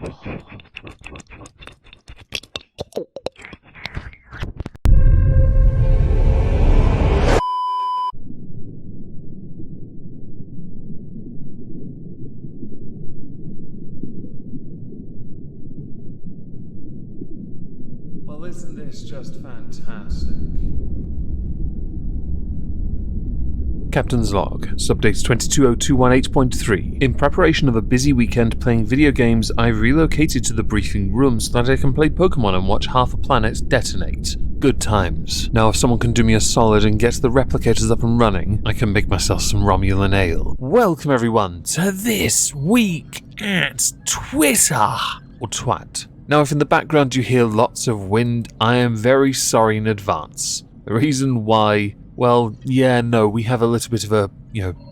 Well, isn't this just fantastic? Captain's Log, Subdates 220218.3. In preparation of a busy weekend playing video games, I've relocated to the briefing room so that I can play Pokemon and watch half a planet detonate. Good times. Now if someone can do me a solid and get the replicators up and running, I can make myself some Romulan ale. Welcome everyone to This Week at Twitter, or Twat. Now if in the background you hear lots of wind, I am very sorry in advance. The reason why, well, yeah, no, we have a little bit of a,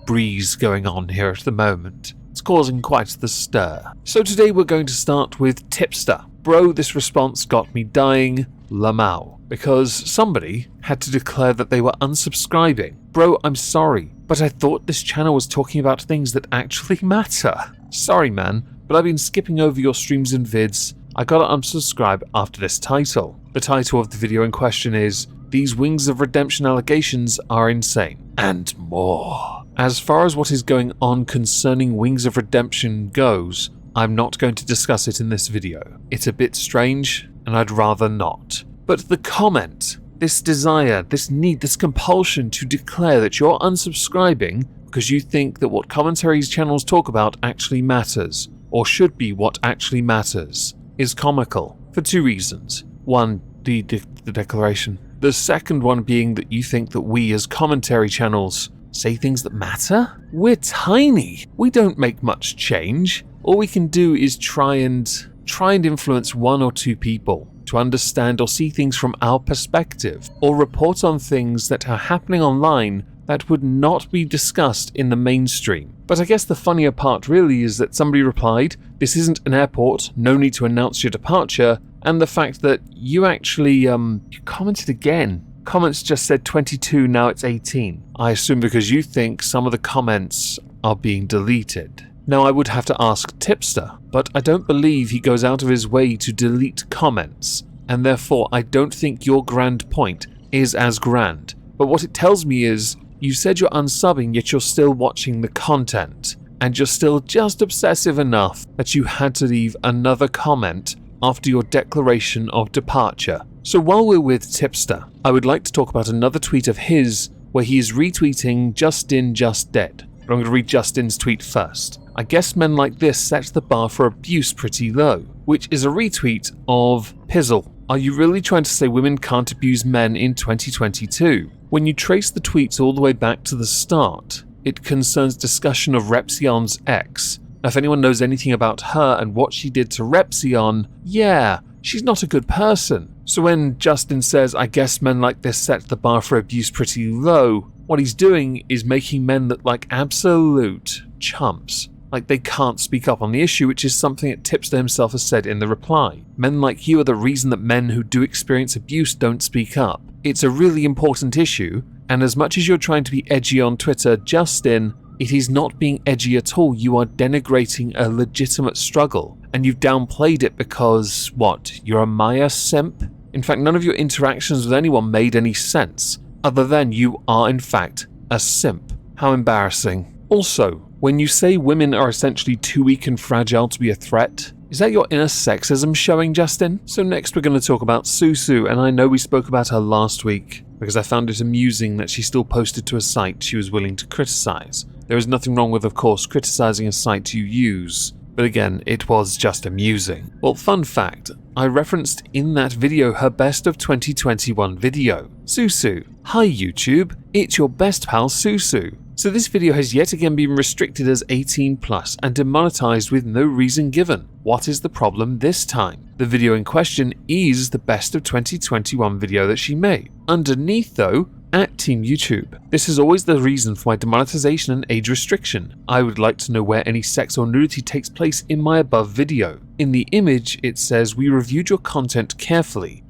breeze going on here at the moment. It's causing quite the stir. So today we're going to start with Tipster. Bro, this response got me dying, Lamau, because somebody had to declare that they were unsubscribing. Bro, I'm sorry, but I thought this channel was talking about things that actually matter. Sorry man, but I've been skipping over your streams and vids. I gotta unsubscribe after this title. The title of the video in question is These Wings of Redemption Allegations Are Insane, and more. As far as what is going on concerning Wings of Redemption goes, I'm not going to discuss it in this video. It's a bit strange, and I'd rather not. But the comment, this desire, this need, this compulsion to declare that you're unsubscribing because you think that what commentaries channels talk about actually matters, or should be what actually matters, is comical for two reasons. One, the declaration. The second one being that you think that we as commentary channels say things that matter? We're tiny. We don't make much change. All we can do is try and influence one or two people to understand or see things from our perspective, or report on things that are happening online that would not be discussed in the mainstream. But I guess the funnier part really is that somebody replied, this isn't an airport, no need to announce your departure, and the fact that you actually, you commented again. Comments just said 22, now it's 18. I assume because you think some of the comments are being deleted. Now I would have to ask Tipster, but I don't believe he goes out of his way to delete comments, and therefore I don't think your grand point is as grand. But what it tells me is, you said you're unsubbing, yet you're still watching the content, and you're still just obsessive enough that you had to leave another comment after your declaration of departure. So while we're with Tipster, I would like to talk about another tweet of his where he is retweeting Justin Just Dead. But I'm going to read Justin's tweet first. I guess men like this set the bar for abuse pretty low, which is a retweet of Pizzle. Are you really trying to say women can't abuse men in 2022? When you trace the tweets all the way back to the start, it concerns discussion of Repzion's ex. Now, if anyone knows anything about her and what she did to Repzion, yeah, she's not a good person. So when Justin says, I guess men like this set the bar for abuse pretty low, what he's doing is making men look like absolute chumps. Like they can't speak up on the issue, which is something that Tipster himself has said in the reply. Men like you are the reason that men who do experience abuse don't speak up. It's a really important issue, and as much as you're trying to be edgy on Twitter, Justin, it is not being edgy at all. You are denigrating a legitimate struggle, and you've downplayed it because, what, you're a Maya simp? In fact, none of your interactions with anyone made any sense, other than you are in fact a simp. How embarrassing. Also, when you say women are essentially too weak and fragile to be a threat, is that your inner sexism showing, Justin? So next we're going to talk about Susu, and I know we spoke about her last week because I found it amusing that she still posted to a site she was willing to criticize. There is nothing wrong with, of course, criticizing a site you use, but again, it was just amusing. Well, fun fact, I referenced in that video her best of 2021 video. Susu. Hi YouTube, it's your best pal Susu. So this video has yet again been restricted as 18+ and demonetized with no reason given. What is the problem this time? The video in question is the best of 2021 video that she made. Underneath though, at Team YouTube. This is always the reason for my demonetization and age restriction. I would like to know where any sex or nudity takes place in my above video. In the image it says we reviewed your content carefully.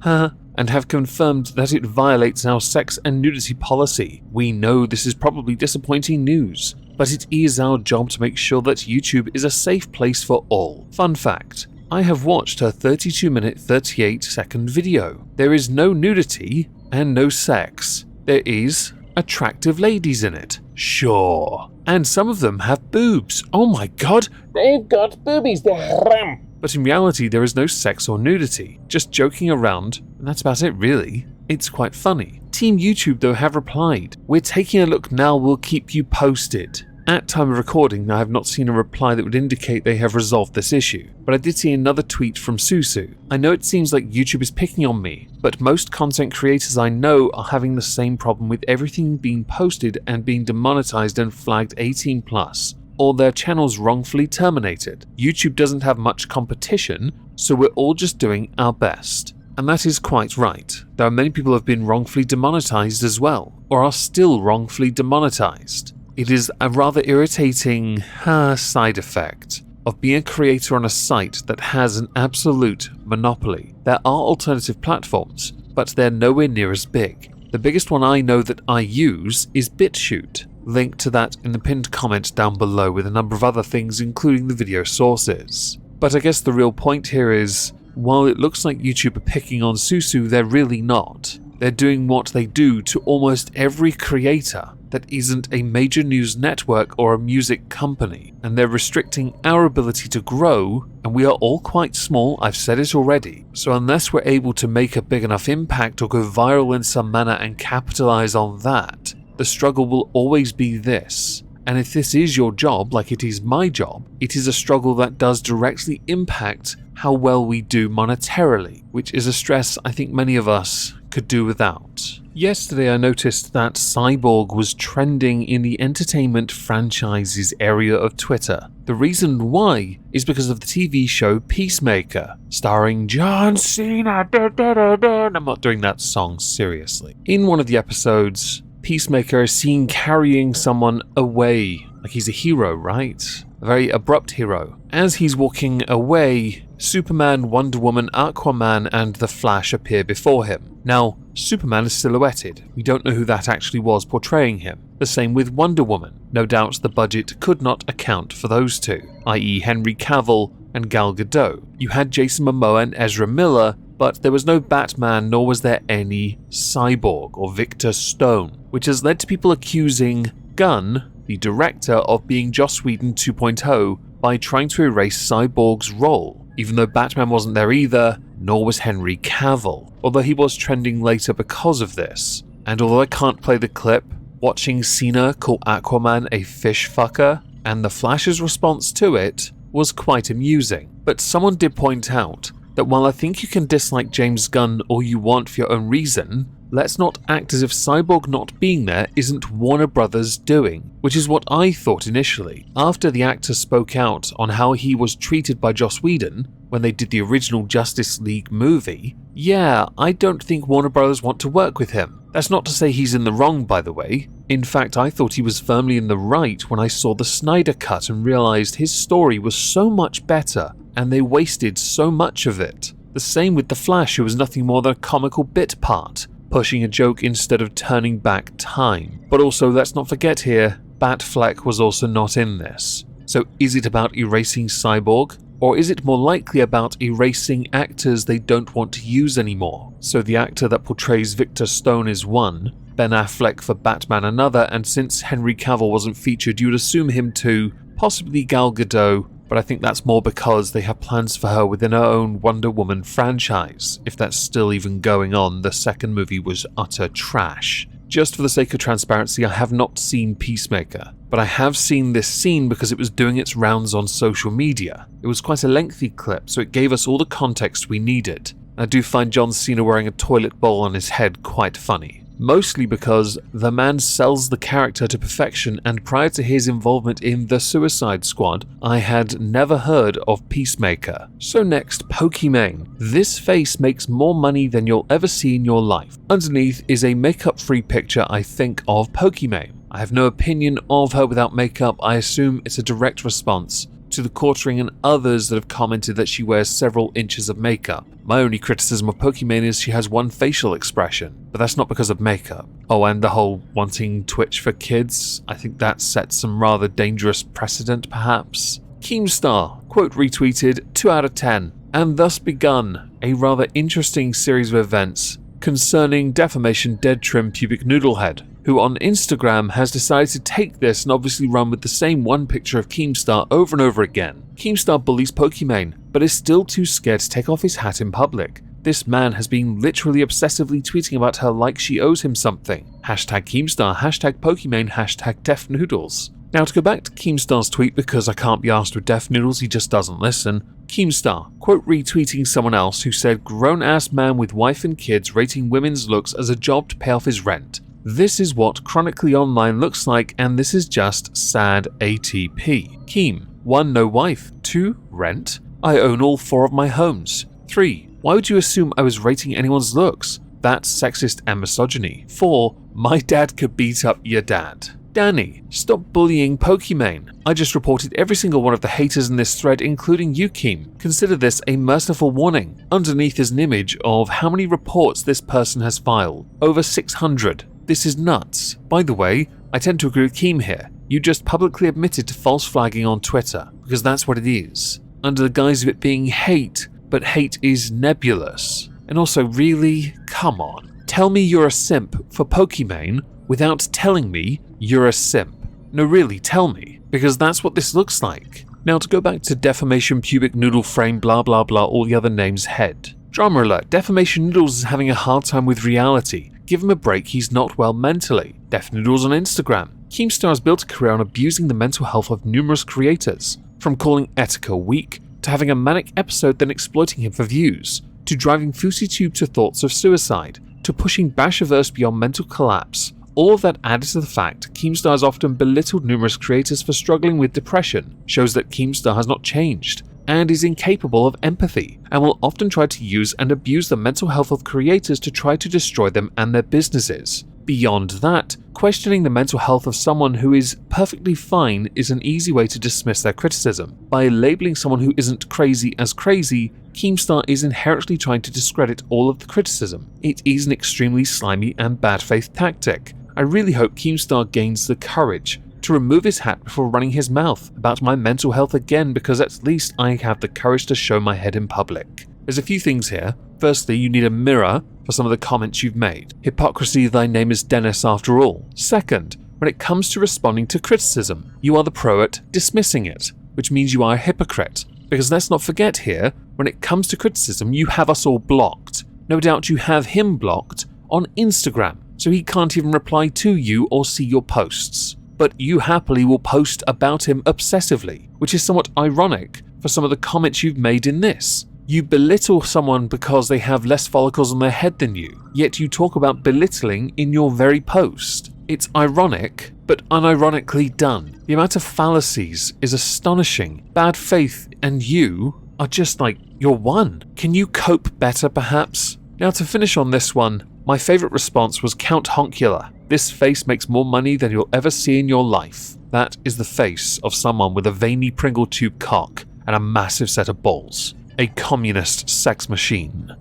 And have confirmed that it violates our sex and nudity policy. We know this is probably disappointing news, but it is our job to make sure that YouTube is a safe place for all. Fun fact, I have watched her 32-minute 38-second video. There is no nudity and no sex. There is attractive ladies in it, sure. And some of them have boobs. Oh my god, they've got boobies, they're ram. But in reality, there is no sex or nudity, just joking around, and that's about it really. It's quite funny. Team YouTube though have replied, "We're taking a look now, we'll keep you posted." At time of recording, I have not seen a reply that would indicate they have resolved this issue, but I did see another tweet from Susu. "I know it seems like YouTube is picking on me, but most content creators I know are having the same problem with everything being posted and being demonetized and flagged 18+, or their channels wrongfully terminated. YouTube doesn't have much competition, so we're all just doing our best." And that is quite right. There are many people who have been wrongfully demonetized as well, or are still wrongfully demonetized. It is a rather irritating side effect of being a creator on a site that has an absolute monopoly. There are alternative platforms, but they're nowhere near as big. The biggest one I know that I use is BitChute. Link to that in the pinned comment down below with a number of other things including the video sources. But I guess the real point here is, while it looks like YouTube are picking on Susu, they're really not. They're doing what they do to almost every creator that isn't a major news network or a music company, and they're restricting our ability to grow, and we are all quite small, I've said it already, so unless we're able to make a big enough impact or go viral in some manner and capitalize on that, the struggle will always be this. And if this is your job, like it is my job, it is a struggle that does directly impact how well we do monetarily, which is a stress I think many of us could do without. Yesterday I noticed that Cyborg was trending in the entertainment franchises area of Twitter. The reason why is because of the TV show Peacemaker, starring John Cena. I'm not doing that song seriously. In one of the episodes, Peacemaker is seen carrying someone away, like he's a hero, right? A very abrupt hero. As he's walking away, Superman, Wonder Woman, Aquaman, and the Flash appear before him. Now, Superman is silhouetted. We don't know who that actually was portraying him. The same with Wonder Woman. No doubt the budget could not account for those two, i.e. Henry Cavill and Gal Gadot. You had Jason Momoa and Ezra Miller, but there was no Batman, nor was there any Cyborg or Victor Stone, which has led to people accusing Gunn, the director, of being Joss Whedon 2.0 by trying to erase Cyborg's role, even though Batman wasn't there either, nor was Henry Cavill, although he was trending later because of this. And although I can't play the clip, watching Cena call Aquaman a fish fucker, and the Flash's response to it, was quite amusing. But someone did point out that while I think you can dislike James Gunn all you want for your own reason, let's not act as if Cyborg not being there isn't Warner Brothers doing, which is what I thought initially. After the actor spoke out on how he was treated by Joss Whedon when they did the original Justice League movie, yeah, I don't think Warner Brothers want to work with him. That's not to say he's in the wrong, by the way. In fact, I thought he was firmly in the right when I saw the Snyder Cut and realized his story was so much better, and they wasted so much of it. The same with The Flash, who was nothing more than a comical bit part, pushing a joke instead of turning back time. But also, let's not forget here, Batfleck was also not in this. So is it about erasing Cyborg? Or is it more likely about erasing actors they don't want to use anymore? So the actor that portrays Victor Stone is one, Ben Affleck for Batman another, and since Henry Cavill wasn't featured, you'd assume him too, possibly Gal Gadot, but I think that's more because they have plans for her within her own Wonder Woman franchise. If that's still even going on, the second movie was utter trash. Just for the sake of transparency, I have not seen Peacemaker, but I have seen this scene because it was doing its rounds on social media. It was quite a lengthy clip, so it gave us all the context we needed. I do find John Cena wearing a toilet bowl on his head quite funny. Mostly because the man sells the character to perfection, and prior to his involvement in The Suicide Squad, I had never heard of Peacemaker. So next, Pokimane. This face makes more money than you'll ever see in your life. Underneath is a makeup-free picture, I think, of Pokimane. I have no opinion of her without makeup. I assume it's a direct response to the quartering and others that have commented that she wears several inches of makeup. My only criticism of Pokimane is she has one facial expression, but that's not because of makeup. Oh, and the whole wanting Twitch for kids, I think that sets some rather dangerous precedent perhaps. Keemstar, quote retweeted 2 out of 10, and thus begun a rather interesting series of events concerning defamation dead trim pubic noodlehead, who on Instagram has decided to take this and obviously run with the same one picture of Keemstar over and over again. Keemstar bullies Pokimane, but is still too scared to take off his hat in public. This man has been literally obsessively tweeting about her like she owes him something. Hashtag Keemstar, hashtag Pokimane, hashtag Def Noodles. Now to go back to Keemstar's tweet, because I can't be asked with Def Noodles, he just doesn't listen. Keemstar, quote retweeting someone else who said grown-ass man with wife and kids rating women's looks as a job to pay off his rent. This is what Chronically Online looks like, and this is just sad ATP. Keem, 1. No wife. 2. Rent. I own all 4 of my homes. 3. Why would you assume I was rating anyone's looks? That's sexist and misogyny. 4. My dad could beat up your dad. Danny, stop bullying Pokimane. I just reported every single one of the haters in this thread, including you, Keem. Consider this a merciful warning. Underneath is an image of how many reports this person has filed. Over 600. This is nuts. By the way, I tend to agree with Keem here. You just publicly admitted to false flagging on Twitter, because that's what it is. Under the guise of it being hate, but hate is nebulous. And also, really? Come on. Tell me you're a simp for Pokimane without telling me you're a simp. No, really, tell me, because that's what this looks like. Now to go back to Defamation Pubic Noodle Frame blah blah blah all the other names head. Drama alert, Defamation Noodles is having a hard time with reality. Give him a break, he's not well mentally. Def Noodles on Instagram. Keemstar has built a career on abusing the mental health of numerous creators, from calling Etika weak, to having a manic episode then exploiting him for views, to driving FouseyTube to thoughts of suicide, to pushing Bashiverse beyond mental collapse. All of that added to the fact Keemstar has often belittled numerous creators for struggling with depression shows that Keemstar has not changed, and is incapable of empathy, and will often try to use and abuse the mental health of creators to try to destroy them and their businesses. Beyond that, questioning the mental health of someone who is perfectly fine is an easy way to dismiss their criticism. By labeling someone who isn't crazy as crazy, Keemstar is inherently trying to discredit all of the criticism. It is an extremely slimy and bad faith tactic. I really hope Keemstar gains the courage to remove his hat before running his mouth about my mental health again, because at least I have the courage to show my head in public. There's a few things here. Firstly, you need a mirror for some of the comments you've made. Hypocrisy, thy name is Dennis after all. Second, when it comes to responding to criticism, you are the pro at dismissing it, which means you are a hypocrite. Because let's not forget here, when it comes to criticism, you have us all blocked. No doubt you have him blocked on Instagram, so he can't even reply to you or see your posts. But you happily will post about him obsessively, which is somewhat ironic for some of the comments you've made in this. You belittle someone because they have less follicles on their head than you, yet you talk about belittling in your very post. It's ironic, but unironically done. The amount of fallacies is astonishing. Bad faith and you are just like, you're one. Can you cope better, perhaps? Now to finish on this one, my favourite response was Count Honkula. This face makes more money than you'll ever see in your life. That is the face of someone with a veiny Pringle tube cock and a massive set of balls. A communist sex machine.